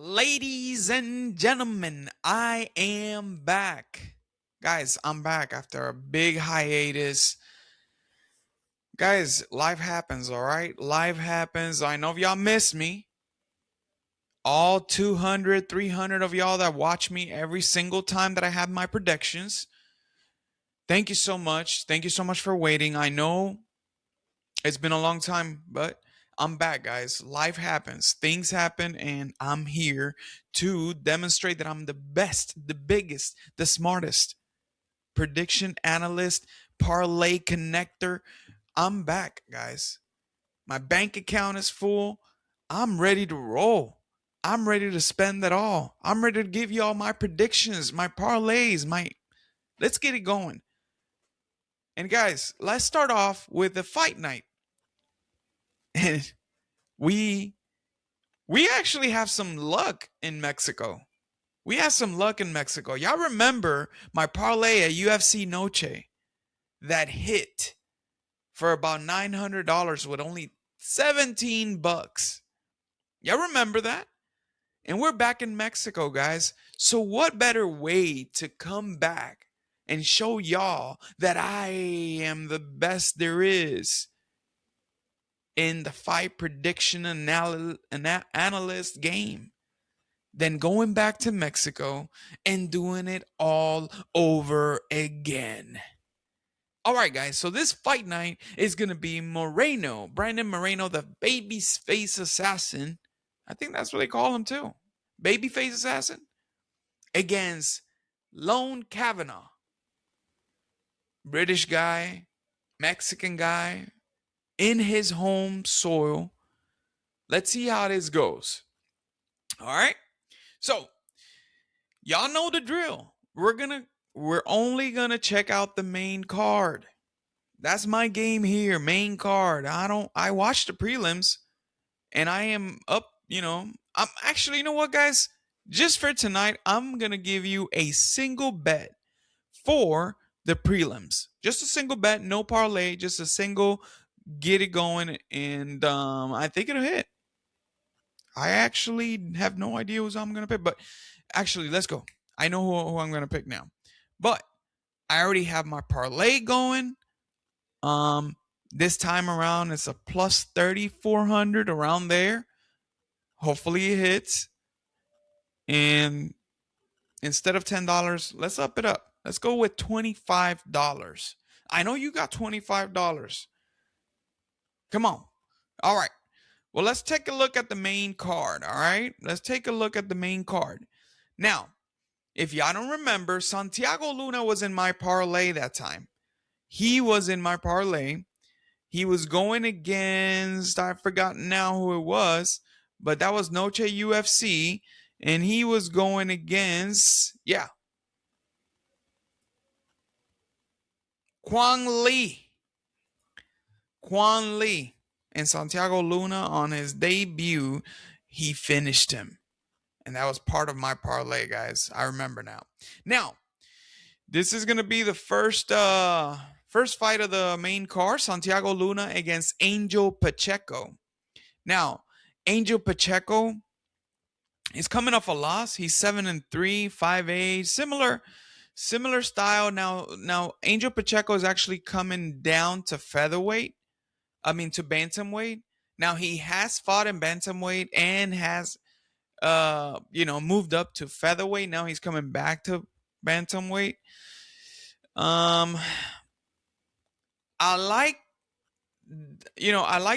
Ladies and gentlemen, I am back. Guys, I'm back after a big hiatus. Guys, life happens, all right? Life happens. I know if y'all miss me. All 200, 300 of y'all that watch me every single time that I have my predictions. Thank you so much. Thank you so much for waiting. I know it's been a long time, but I'm back, guys. Life happens, things happen, and I'm here to demonstrate that I'm the best, the biggest, the smartest prediction analyst, parlay connector. I'm back, guys. My bank account is full. I'm ready to roll. I'm ready to spend it all. I'm ready to give you all my predictions, my parlays, my. Let's get it going. And guys, let's start off with the fight night. And we we actually have some luck in Mexico. We have some luck in Mexico. Y'all remember my parlay at UFC Noche that hit for about $900 with only 17 bucks. Y'all remember that? And we're back in Mexico, guys. So what better way to come back and show y'all that I am the best there is in the fight prediction analyst game than going back to Mexico and doing it all over again. All right, guys. So this fight night is going to be Brandon Moreno, the babyface assassin. I think that's what they call him too. Babyface assassin against Lone Kavanaugh. British guy, Mexican guy, in his home soil. Let's see how this goes. All right. So, y'all know the drill. We're only going to check out the main card. That's my game here, main card. I watched the prelims and I am up, I'm actually, you know what, guys? Just for tonight, I'm going to give you a single bet for the prelims. Just a single bet, no parlay, just a single get it going, and I think it'll hit. I actually have no idea who I'm going to pick, but actually, let's go. I know who I'm going to pick now. But I already have my parlay going. This time around, it's a plus 3,400 around there. Hopefully, it hits. And instead of $10, let's up it up. Let's go with $25. I know you got $25. Come on. All right. Well, let's take a look at the main card. All right. Let's take a look at the main card. Now, if y'all don't remember, Santiago Luna was in my parlay that time. He was in my parlay. He was going against, I forgot now who it was, but that was Noche UFC. And he was going against, Quan Lee. Quan Lee. And Santiago Luna, on his debut, he finished him. And that was part of my parlay, guys. I remember now. Now, this is going to be the first fight of the main card. Santiago Luna against Angel Pacheco. Now, Angel Pacheco is coming off a loss. He's 7-3, 5'8", similar style. Now Angel Pacheco is actually coming down to featherweight. I mean to bantamweight. Now he has fought in bantamweight and has moved up to featherweight. Now he's coming back to bantamweight. I like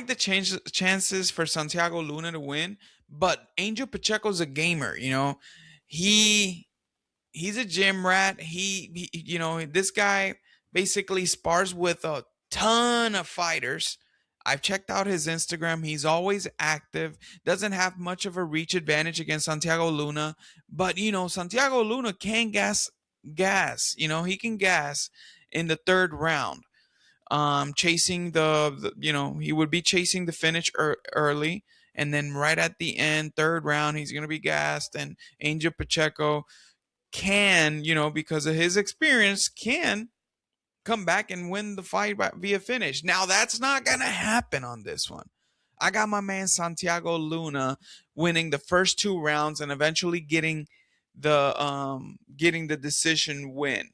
the chances for Santiago Luna to win, but Angel Pacheco's a gamer. He's a gym rat. This guy basically spars with a ton of fighters. I've checked out his Instagram. He's always active. Doesn't have much of a reach advantage against Santiago Luna, but Santiago Luna can gas. He can gas in the third round. Chasing he would be chasing the finish early, and then right at the end, third round, he's going to be gassed. And Angel Pacheco can, because of his experience, can come back and win the fight via finish. Now, that's not going to happen on this one. I got my man Santiago Luna winning the first 2 rounds and eventually getting the decision win.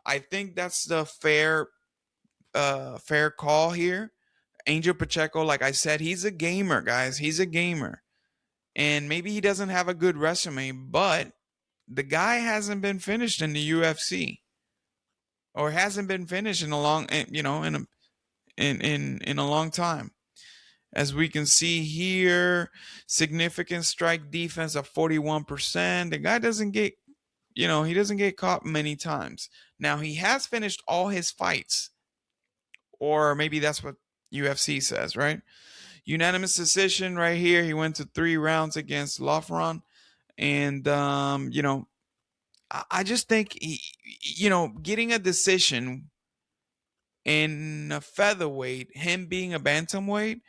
I think that's the fair call here. Angel Pacheco, like I said, he's a gamer, guys. He's a gamer. And maybe he doesn't have a good resume, but the guy hasn't been finished in the UFC, or hasn't been finished in a long, in a long time. As we can see here, significant strike defense of 41%. The guy doesn't get, he doesn't get caught many times. Now, he has finished all his fights, or maybe that's what UFC says, right? Unanimous decision right here. He went to 3 rounds against Lafron. And, I just think, getting a decision in a featherweight, him being a bantamweight,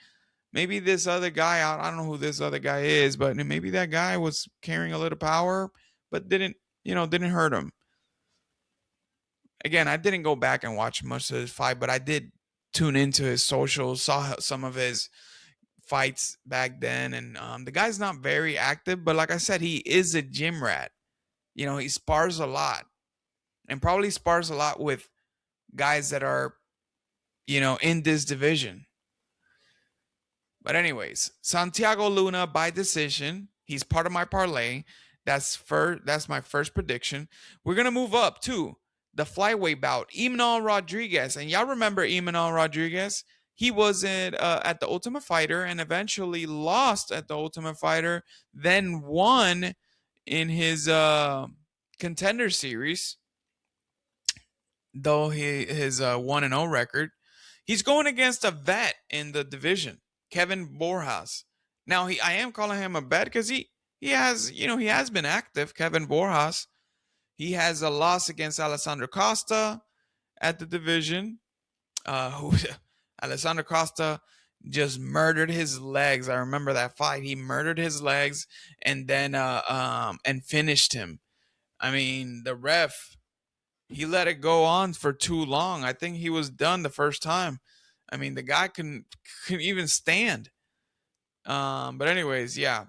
maybe this other guy, I don't know who this other guy is, but maybe that guy was carrying a little power, but didn't hurt him. Again, I didn't go back and watch much of his fight, but I did tune into his socials, saw some of his fights back then, and the guy's not very active, but like I said, he is a gym rat. He spars a lot, and probably spars a lot with guys that are, in this division. But anyways, Santiago Luna by decision. He's part of my parlay. That's my first prediction. We're gonna move up to the flyweight bout. Imanol Rodriguez, and y'all remember Imanol Rodriguez? He was at the Ultimate Fighter and eventually lost at the Ultimate Fighter, then won in his Contender Series, though his 1-0 record. He's going against a vet in the division, Kevin Borjas. Now, I am calling him a vet because he has been active, Kevin Borjas. He has a loss against Alessandro Costa at the division. Alessandro Costa just murdered his legs. I remember that fight. He murdered his legs and then and finished him. I mean, the ref, he let it go on for too long. I think he was done the first time. I mean, the guy couldn't even stand. But anyways, yeah.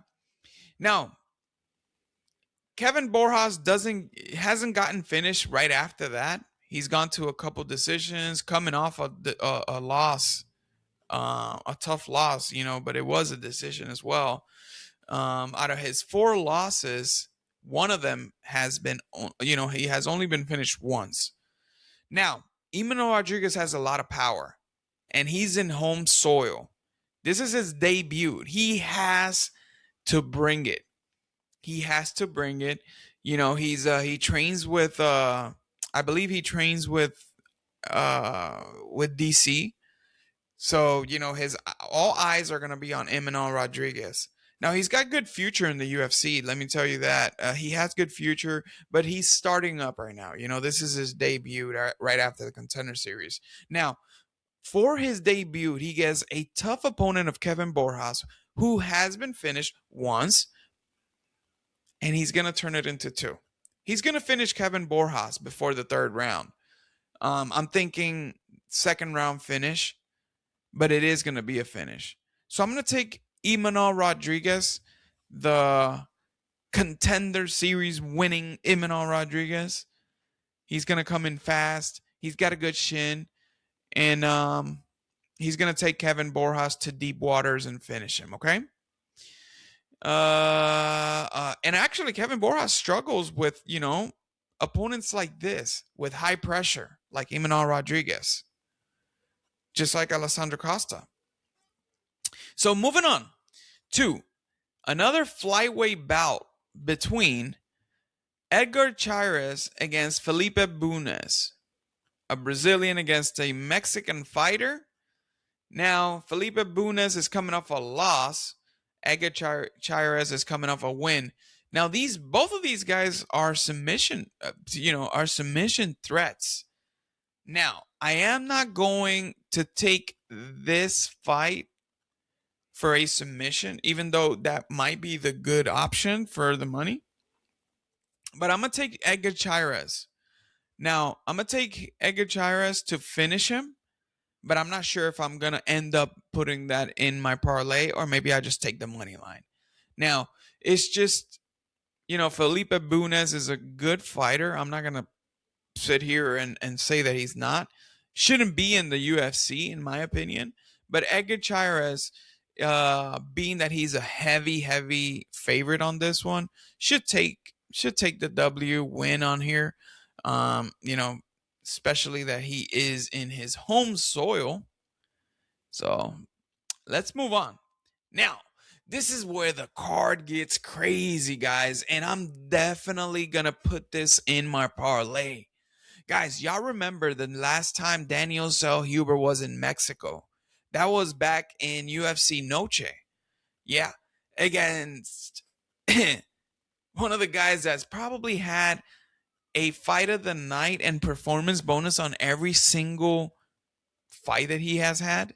Now, Kevin Borjas hasn't gotten finished right after that. He's gone to a couple decisions, coming off a loss, a tough loss, but it was a decision as well. Out of his 4 losses, one of them has been, he has only been finished once. Now, Imanol Rodriguez has a lot of power, and he's in home soil. This is his debut. He has to bring it. He has to bring it. He trains with I believe he trains with DC. So, his all eyes are going to be on Imanol Rodriguez. Now, he's got good future in the UFC. Let me tell you that. He has good future, but he's starting up right now. This is his debut right after the Contender Series. Now, for his debut, he gets a tough opponent of Kevin Borjas, who has been finished once, and he's going to turn it into 2. He's going to finish Kevin Borjas before the 3rd round. I'm thinking 2nd round finish, but it is going to be a finish. So I'm going to take Imanol Rodriguez, the Contender Series winning Imanol Rodriguez. He's going to come in fast. He's got a good shin. And he's going to take Kevin Borjas to deep waters and finish him, okay? And actually, Kevin Borjas struggles with, opponents like this, with high pressure, like Imanol Rodriguez, just like Alessandro Costa. So moving on to another flyweight bout between Edgar Chairez against Felipe Bunes, a Brazilian against a Mexican fighter. Now, Felipe Bunes is coming off a loss. Edgar Chairez is coming off a win. Now, both of these guys are submission threats. Now, I am not going to take this fight for a submission, even though that might be the good option for the money. But I'm going to take Edgar Chairez. Now, I'm going to take Edgar Chairez to finish him, but I'm not sure if I'm gonna end up putting that in my parlay or maybe I just take the money line. Now, it's just, Felipe Bunes is a good fighter. I'm not gonna sit here and say that he's not. Shouldn't be in the UFC in my opinion. But Edgar Chairez, being that he's a heavy favorite on this one, should take the W win on here. Especially that he is in his home soil. So let's move on. Now, this is where the card gets crazy, guys, and I'm definitely gonna put this in my parlay. Guys, y'all remember the last time Daniel Zellhuber was in Mexico? That was back in UFC Noche. Yeah, against one of the guys that's probably had a fight of the night and performance bonus on every single fight that he has had,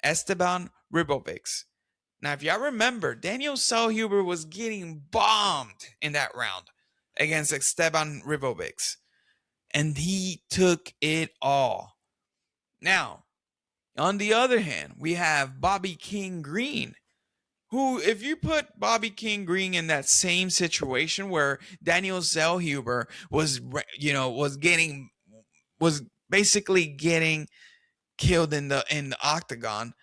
Esteban Ribovics. Now, if y'all remember, Daniel Zellhuber was getting bombed in that round against Esteban Ribovics, and he took it all. Now, on the other hand, we have Bobby King Green, who, if you put Bobby King Green in that same situation where Daniel Zellhuber was basically getting killed in the octagon,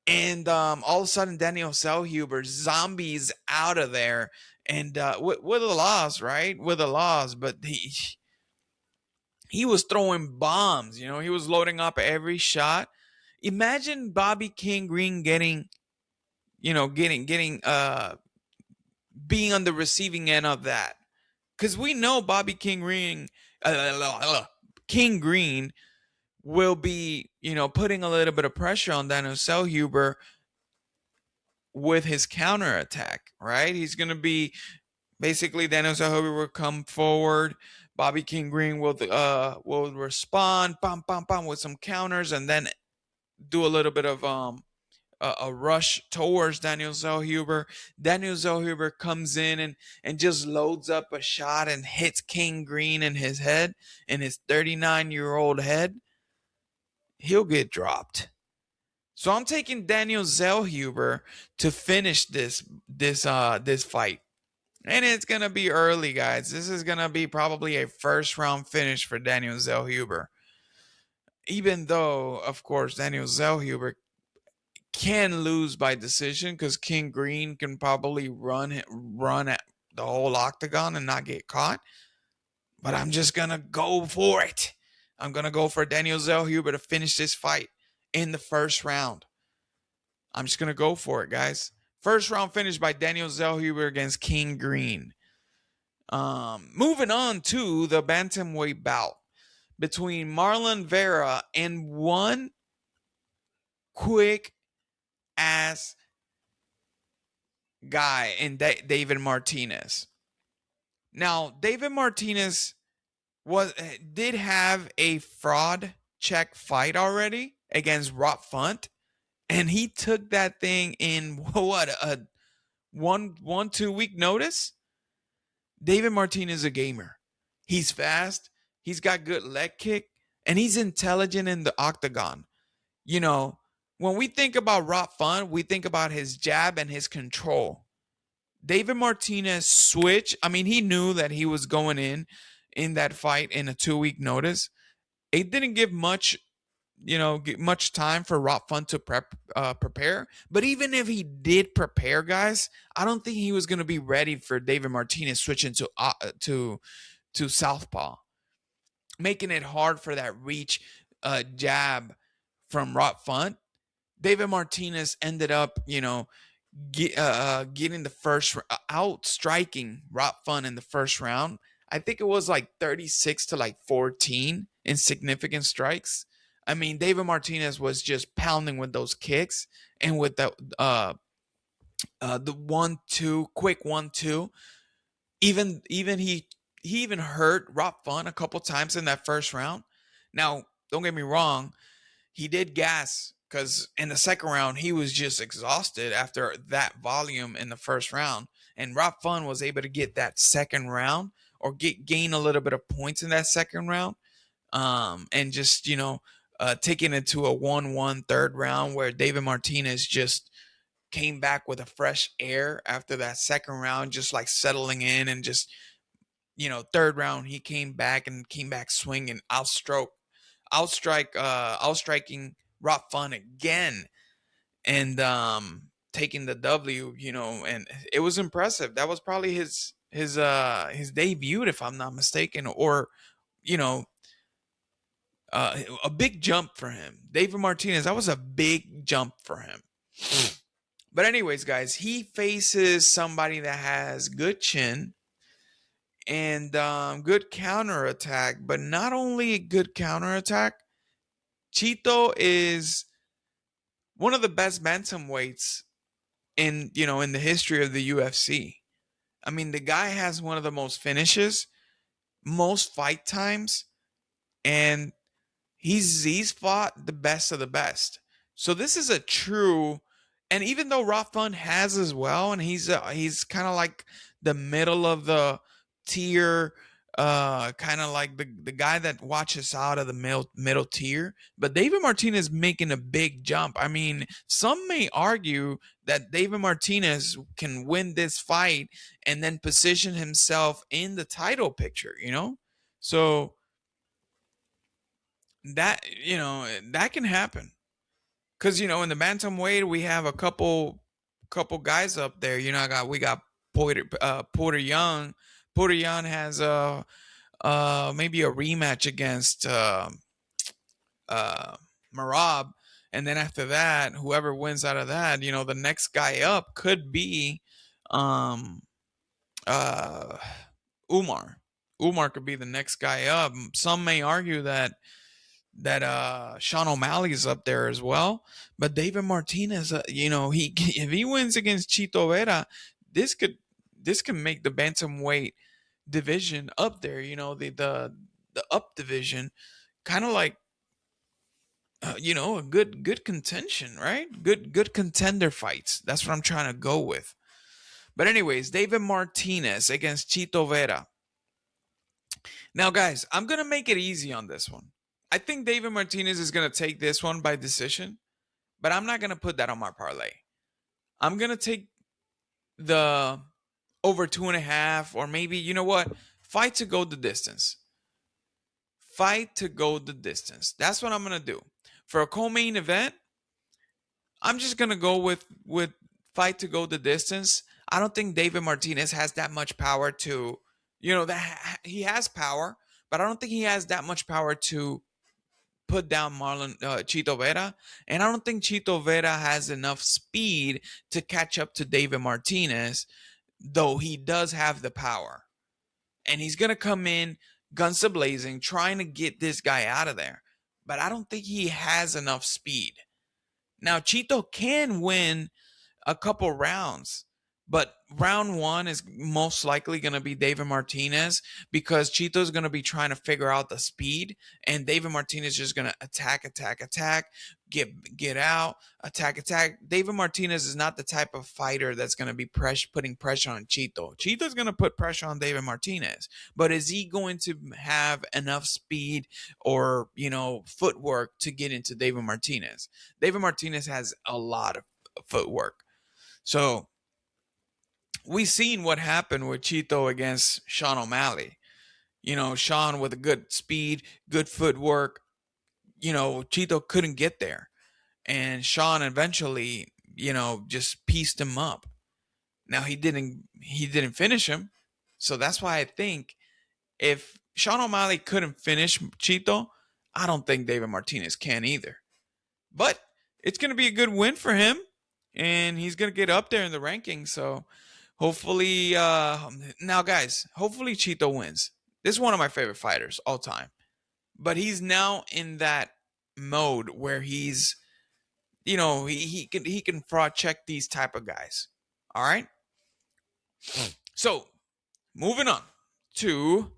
and all of a sudden Daniel Zellhuber zombies out of there, and with a loss, right? With a loss, but he was throwing bombs. He was loading up every shot. Imagine Bobby King Green getting being on the receiving end of that, because we know Bobby King Green will be putting a little bit of pressure on Daniel Zellhuber with his counterattack, right? He's going to be basically Daniel Zellhuber will come forward. Bobby King Green will respond, bam, bam, bam, with some counters, and then do a little bit of a rush towards Daniel Zellhuber. Daniel Zellhuber comes in and just loads up a shot and hits King Green in his head, in his 39-year-old head. He'll get dropped. So I'm taking Daniel Zellhuber to finish this fight. And it's going to be early, guys. This is going to be probably a first round finish for Daniel Zellhuber. Even though, of course, Daniel Zellhuber can lose by decision because King Green can probably run at the whole octagon and not get caught. But I'm just going to go for it. I'm going to go for Daniel Zellhuber to finish this fight in the first round. I'm just going to go for it, guys. First round finish by Daniel Zellhuber against King Green. Moving on to the bantamweight bout between Marlon Vera and one quick ass guy in David Martinez. Now, David Martinez did have a fraud check fight already against Rob Font, and he took that thing in what, a 2 week notice. David Martinez is a gamer. He's fast. He's got good leg kick, and he's intelligent in the octagon. When we think about Rob Font, we think about his jab and his control. David Martinez switch. I mean, he knew that he was going in that fight in a 2 week notice. It didn't give much time for Rob Font to prepare. But even if he did prepare, guys, I don't think he was going to be ready for David Martinez switching to southpaw, making it hard for that reach jab from Rob Font. David Martinez ended up, getting the first out, striking Rob Font in the first round. I think it was like 36 to like 14 in significant strikes. I mean, David Martinez was just pounding with those kicks and with the 1-2, quick 1-2. Even he even hurt Rob Font a couple times in that first round. Now, don't get me wrong, he did gas because in the second round he was just exhausted after that volume in the first round, and Rob Font was able to get that second round or gain a little bit of points in that second round, and just taking it to a 1-1 third round where David Martinez just came back with a fresh air after that second round, just like settling in and just, third round he came back and came back swinging, outstriking Rob Fun again, and taking the W, and it was impressive. That was probably his debut, if I'm not mistaken, or you know, a big jump for him. David Martinez, that was a big jump for him. But anyways, guys, he faces somebody that has good chin and good counterattack, but not only good counterattack. Chito is one of the best bantamweights in the history of the UFC. I mean, the guy has one of the most finishes, most fight times, and he's fought the best of the best. So this is a true, and even though Rafun has as well, and he's kind of like the middle of the tier, kind of like the guy that watches out of the middle tier. But David Martinez making a big jump. I mean, some may argue that David Martinez can win this fight and then position himself in the title picture. So that can happen. Because in the bantamweight we have a couple guys up there. We got Porter Young. Porter Young has maybe a rematch against Marab, and then after that, whoever wins out of that, the next guy up could be uh, Umar. Umar could be the next guy up. Some may argue that Sean O'Malley's up there as well. But David Martinez, he if he wins against Chito Vera, this could make the bantamweight division up there. The up division, kind of like a good contention, right? Good contender fights. That's what I'm trying to go with. But anyways, David Martinez against Chito Vera. Now, guys, I'm gonna make it easy on this one. I think David Martinez is going to take this one by decision, but I'm not going to put that on my parlay. I'm going to take the over 2.5, or maybe, you know what? Fight to go the distance. Fight to go the distance. That's what I'm going to do. For a co-main event, I'm just going to go with fight to go the distance. I don't think David Martinez has that much power to, that he has power, but I don't think he has that much power to put down Chito Vera, and I don't think Chito Vera has enough speed to catch up to David Martinez, though he does have the power. And he's going to come in guns a-blazing, trying to get this guy out of there. But I don't think he has enough speed. Now, Chito can win a couple rounds, but round one is most likely going to be David Martinez, because Chito's going to be trying to figure out the speed, and David Martinez is just going to attack, get out, attack. David Martinez is not the type of fighter that's going to be putting pressure on Chito. Chito's going to put pressure on David Martinez, but is he going to have enough speed or, footwork to get into David Martinez? David Martinez has a lot of footwork. So we seen what happened with Chito against Sean O'Malley. Sean with a good speed, good footwork. Chito couldn't get there. And Sean eventually, just pieced him up. Now he didn't finish him. So that's why I think if Sean O'Malley couldn't finish Chito, I don't think David Martinez can either. But it's going to be a good win for him, and he's going to get up there in the rankings. So hopefully, now guys, hopefully Chito wins. This is one of my favorite fighters all time. But he's now in that mode where he's, he can fraud check these type of guys. All right. So moving on to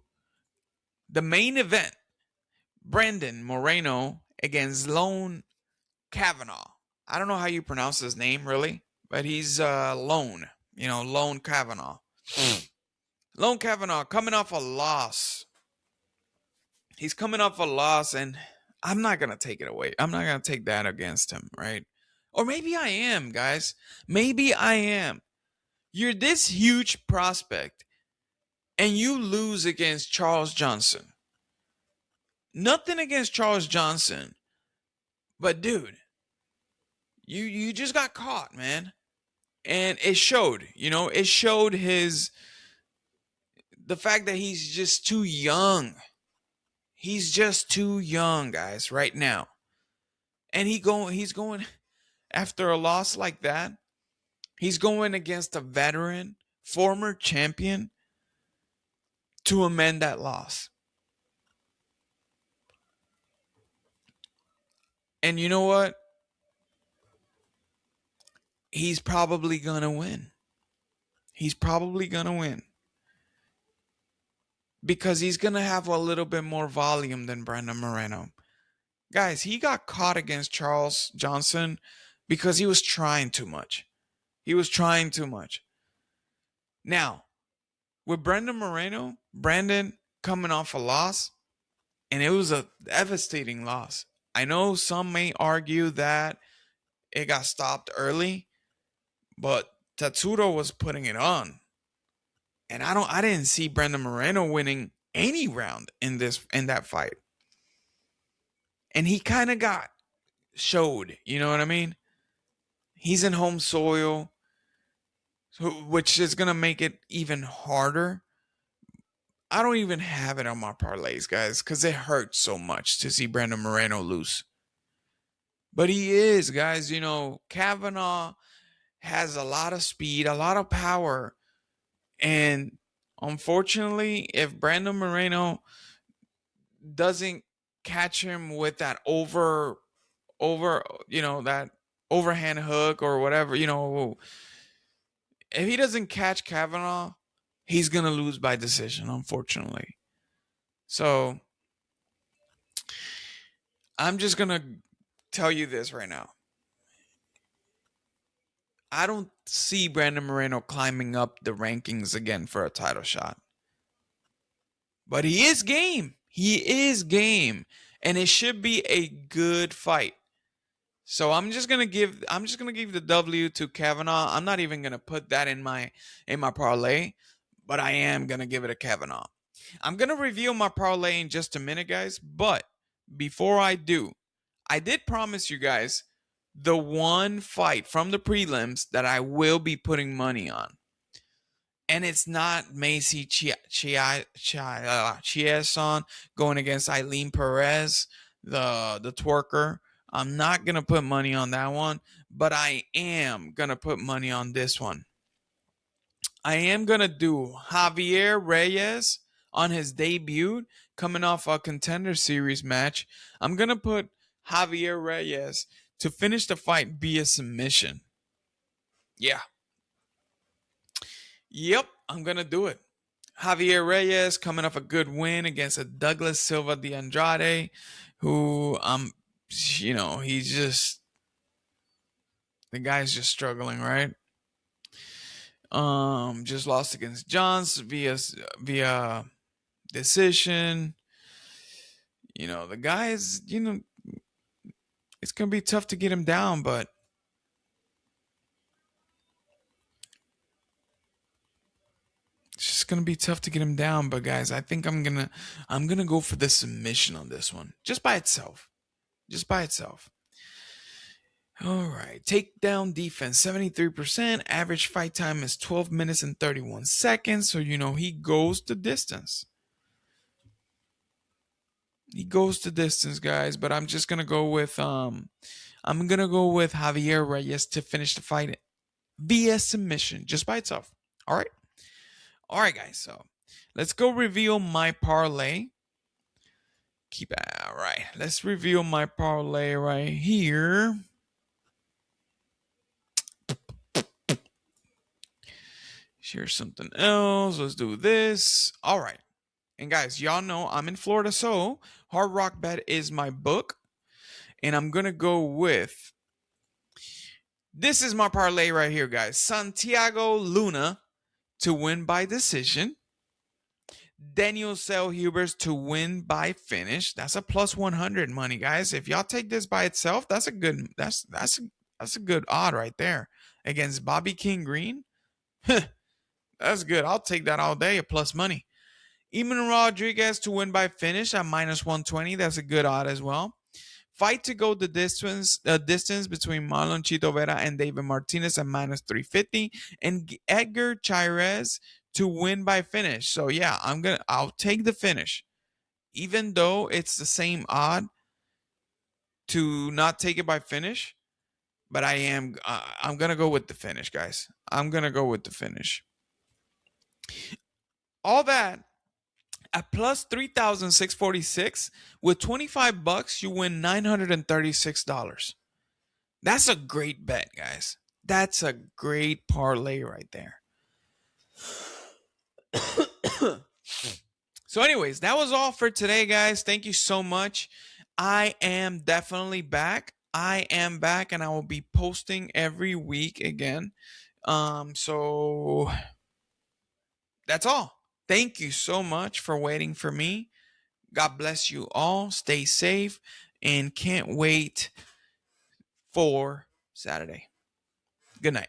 the main event, Brandon Moreno against Lone Kavanaugh. I don't know how you pronounce his name really, but he's Lone Kavanaugh. Lone Kavanaugh coming off a loss. He's coming off a loss, and I'm not going to take it away. I'm not going to take that against him, right? Or maybe I am, guys. Maybe I am. You're this huge prospect and you lose against Charles Johnson. Nothing against Charles Johnson, but dude, you just got caught, man. And it showed, it showed the fact that he's just too young. He's just too young, guys, right now. And he's going after a loss like that. He's going against a veteran, former champion to amend that loss. And you know what? He's probably going to win. He's probably going to win. Because he's going to have a little bit more volume than Brandon Moreno. Guys, he got caught against Charles Johnson because he was trying too much. He was trying too much. Now, with Brandon Moreno, Brandon coming off a loss, and it was a devastating loss. I know some may argue that it got stopped early, but Tatsuro was putting it on. And I didn't see Brandon Moreno winning any round in that fight. And he kind of got showed, you know what I mean? He's in home soil, which is going to make it even harder. I don't even have it on my parlays, guys, because it hurts so much to see Brandon Moreno lose. But he is, guys. Kavanaugh has a lot of speed, a lot of power. And unfortunately, if Brandon Moreno doesn't catch him with that that overhand hook or whatever, if he doesn't catch Kavanaugh, he's going to lose by decision, unfortunately. So I'm just going to tell you this right now. I don't see Brandon Moreno climbing up the rankings again for a title shot. But he is game. He is game. And it should be a good fight. So I'm just gonna give the W to Kavanaugh. I'm not even gonna put that in my parlay, but I am gonna give it a Kavanaugh. I'm gonna reveal my parlay in just a minute, guys. But before I do, I did promise you guys the one fight from the prelims that I will be putting money on. And it's not Macy Chiasson going against Eileen Perez, the twerker. I'm not going to put money on that one, but I am going to put money on this one. I am going to do Javier Reyes on his debut, coming off a Contender Series match. I'm going to put Javier Reyes to finish the fight via submission. Yeah. Yep, I'm going to do it. Javier Reyes coming off a good win against a Douglas Silva de Andrade, who, he's just, the guy's just struggling, right? Just lost against Johns via decision. The guy's, it's going to be tough to get him down, but it's just gonna be tough to get him down. But guys, I think I'm gonna go for the submission on this one, just by itself. All right, takedown defense 73%. Average fight time is 12 minutes and 31 seconds. So he goes the distance. He goes the distance, guys. But I'm just gonna go with Javier Reyes to finish the fight via submission, just by itself. All right. All right, guys, so let's go reveal my parlay. All right, let's reveal my parlay right here. Here's something else. Let's do this. All right. And guys, y'all know I'm in Florida, so Hard Rock Bet is my book. And I'm going to go with, this is my parlay right here, guys. Santiago Luna to win by decision. Daniel Selhubers to win by finish. That's a plus 100 money, guys. If y'all take this by itself, that's a good odd right there against Bobby King Green. That's good. I'll take that all day at plus money. Eamon Rodriguez to win by finish at minus 120. That's a good odd as well. Fight to go the distance between Marlon Chito Vera and David Martinez at minus 350. And Edgar Chairez to win by finish. So yeah, I'll take the finish. Even though it's the same odd to not take it by finish, but I'm going to go with the finish, guys. I'm going to go with the finish. All that at plus 3,646 with $25, you win $936. That's a great bet, guys. That's a great parlay right there. So anyways, that was all for today, guys. Thank you so much. I am definitely back. I am back, and I will be posting every week again. So that's all. Thank you so much for waiting for me. God bless you all. Stay safe, and can't wait for Saturday. Good night.